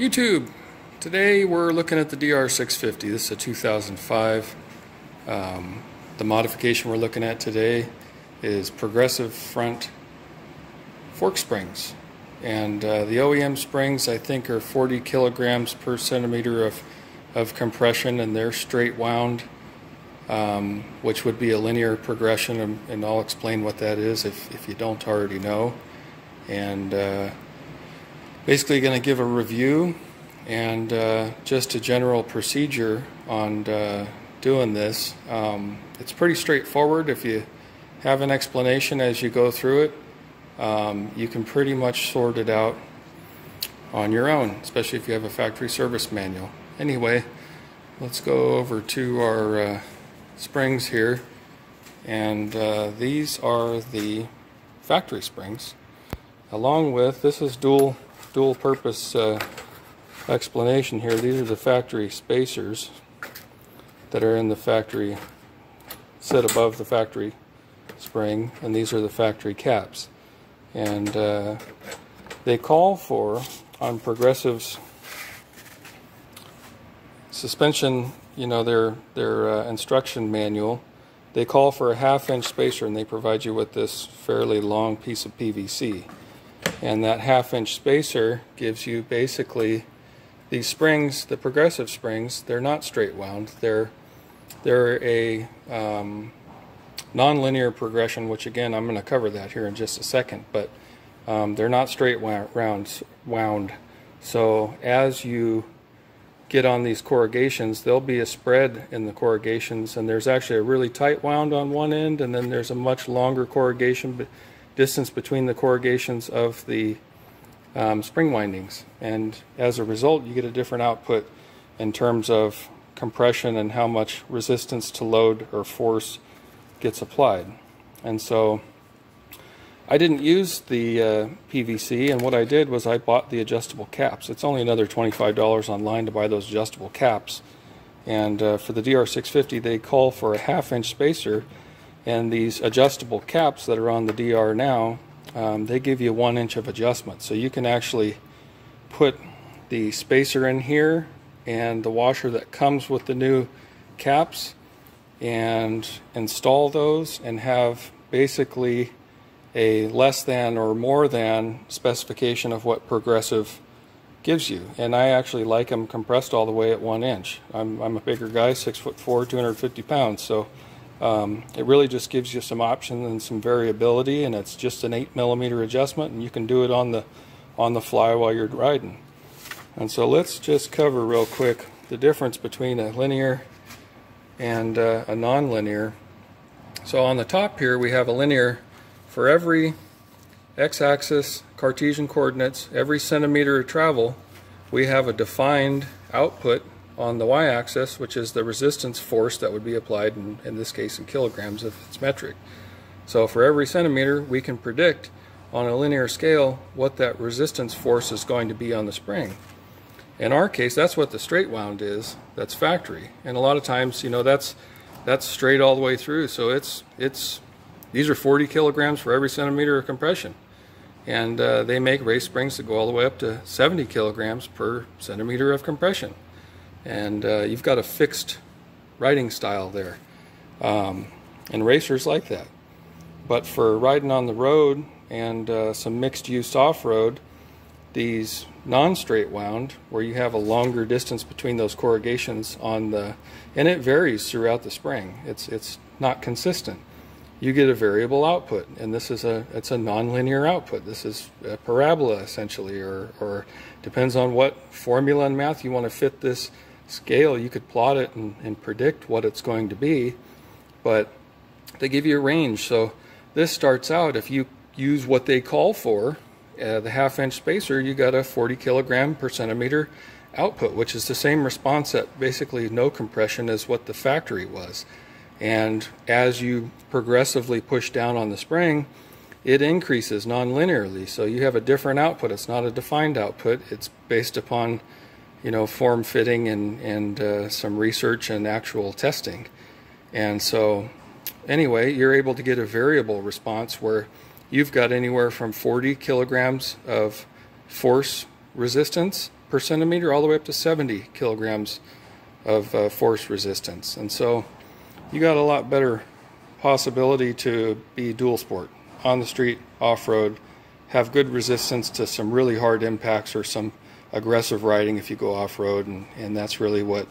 YouTube. Today we're looking at the DR650. This is a 2005. The modification we're looking at today is progressive front fork springs. And the OEM springs, I think, are 40 kilograms per centimeter of compression, and they're straight wound, which would be a linear progression, and I'll explain what that is if you don't already know. And basically going to give a review and just a general procedure on doing this. It's pretty straightforward. If you have an explanation as you go through it, you can pretty much sort it out on your own, especially if you have a factory service manual. Anyway, let's go over to our springs here, and these are the factory springs, along with, this is dual purpose explanation here. These are the factory spacers that are in the factory, sit above the factory spring, and these are the factory caps. And they call for, on Progressive's suspension, you know, their instruction manual, they call for a 1/2-inch spacer, and they provide you with this fairly long piece of PVC. And that 1/2-inch spacer gives you basically these springs, the progressive springs. They're not straight wound. They're a non-linear progression, which again I'm going to cover that here in just a second. But they're not straight wound. So as you get on these corrugations, there'll be a spread in the corrugations, and there's actually a really tight wound on one end, and then there's a much longer corrugation distance between the corrugations of the spring windings, and as a result you get a different output in terms of compression and how much resistance to load or force gets applied. And so I didn't use the PVC, and what I did was I bought the adjustable caps. It's only another $25 online to buy those adjustable caps, and for the DR650 they call for a 1/2-inch spacer. And these adjustable caps that are on the DR now, they give you 1 inch of adjustment. So you can actually put the spacer in here and the washer that comes with the new caps and install those and have basically a less than or more than specification of what Progressive gives you. And I actually like them compressed all the way at 1 inch. I'm a bigger guy, 6'4", 250 pounds, so it really just gives you some options and some variability, and it's just an 8mm adjustment, and you can do it on the fly while you're riding. And so let's just cover real quick the difference between a linear and a non-linear. So on the top here we have a linear. For every x-axis Cartesian coordinates, every centimeter of travel, we have a defined output on the y-axis, which is the resistance force that would be applied, in this case in kilograms if it's metric. So for every centimeter we can predict on a linear scale what that resistance force is going to be on the spring. In our case, that's what the straight wound is. That's factory, and a lot of times, you know, that's straight all the way through. So these are 40 kilograms for every centimeter of compression, and they make race springs that go all the way up to 70 kilograms per centimeter of compression. And you've got a fixed riding style there, and racers like that. But for riding on the road and some mixed use off-road, these non-straight wound, where you have a longer distance between those corrugations on the, and it varies throughout the spring, it's not consistent, you get a variable output, and this is it's a non-linear output. This is a parabola essentially, or depends on what formula and math you want to fit this scale. You could plot it and predict what it's going to be, but they give you a range. So this starts out, if you use what they call for, the 1/2-inch spacer, you got a 40 kilogram per centimeter output, which is the same response at basically no compression as what the factory was. And as you progressively push down on the spring, it increases non-linearly. So you have a different output. It's not a defined output. It's based upon, you know, form fitting and some research and actual testing. And so anyway, you're able to get a variable response where you've got anywhere from 40 kilograms of force resistance per centimeter all the way up to 70 kilograms of force resistance. And so you got a lot better possibility to be dual sport, on the street, off-road, have good resistance to some really hard impacts or some aggressive riding if you go off-road, and that's really what,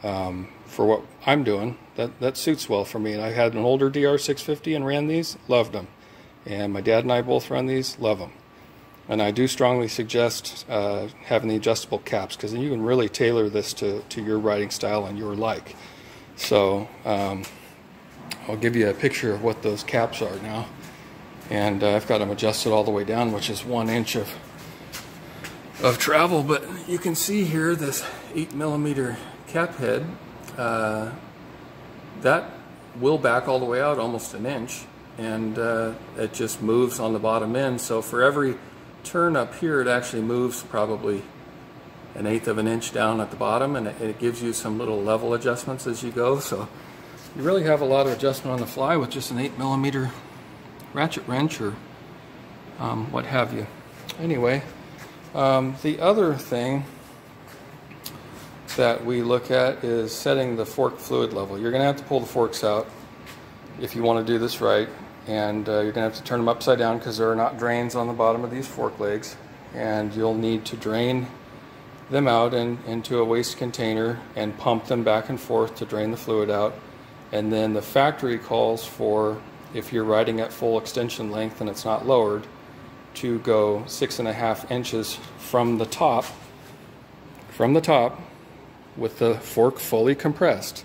for what I'm doing, that suits well for me. And I had an older DR650 and ran these, loved them. And my dad and I both run these, love them. And I do strongly suggest having the adjustable caps, because then you can really tailor this to your riding style and your like. So I'll give you a picture of what those caps are now. And I've got them adjusted all the way down, which is 1 inch of travel. But you can see here this 8mm cap head, that will back all the way out almost 1 inch. And it just moves on the bottom end. So for every turn up here, it actually moves probably 1/8 of an inch down at the bottom, and it gives you some little level adjustments as you go. So you really have a lot of adjustment on the fly with just an 8mm ratchet wrench or what have you. Anyway, the other thing that we look at is setting the fork fluid level. You're going to have to pull the forks out if you want to do this right, and you're going to have to turn them upside down because there are not drains on the bottom of these fork legs, and you'll need to drain them out into a waste container and pump them back and forth to drain the fluid out. And then the factory calls for, if you're riding at full extension length and it's not lowered, to go 6.5 inches from the top with the fork fully compressed.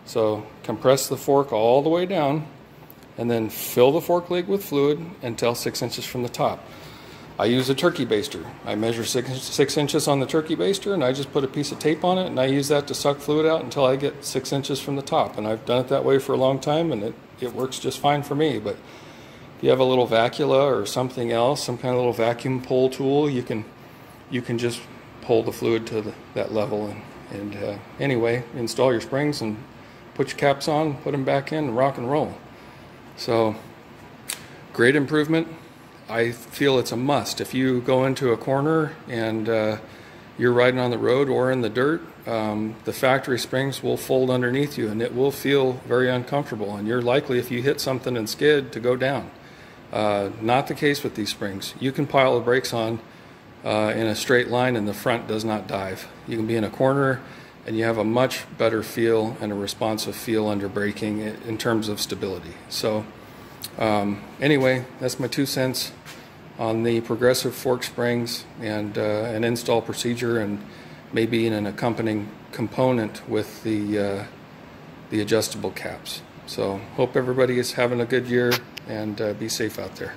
So compress the fork all the way down and then fill the fork leg with fluid until 6 inches from the top. I use a turkey baster. I measure 6 inches on the turkey baster, and I just put a piece of tape on it, and I use that to suck fluid out until I get 6 inches from the top. And I've done it that way for a long time, and it works just fine for me. But if you have a little vacula or something else, some kind of little vacuum pull tool, you can just pull the fluid to that level. And anyway, install your springs and put your caps on, put them back in, and rock and roll. So great improvement. I feel it's a must. If you go into a corner and you're riding on the road or in the dirt, the factory springs will fold underneath you, and it will feel very uncomfortable, and you're likely, if you hit something and skid, to go down. Not the case with these springs. You can pile the brakes on in a straight line and the front does not dive. You can be in a corner and you have a much better feel and a responsive feel under braking in terms of stability. So anyway, that's my 2 cents on the progressive fork springs and an install procedure, and maybe an accompanying component with the adjustable caps. So hope everybody is having a good year, and be safe out there.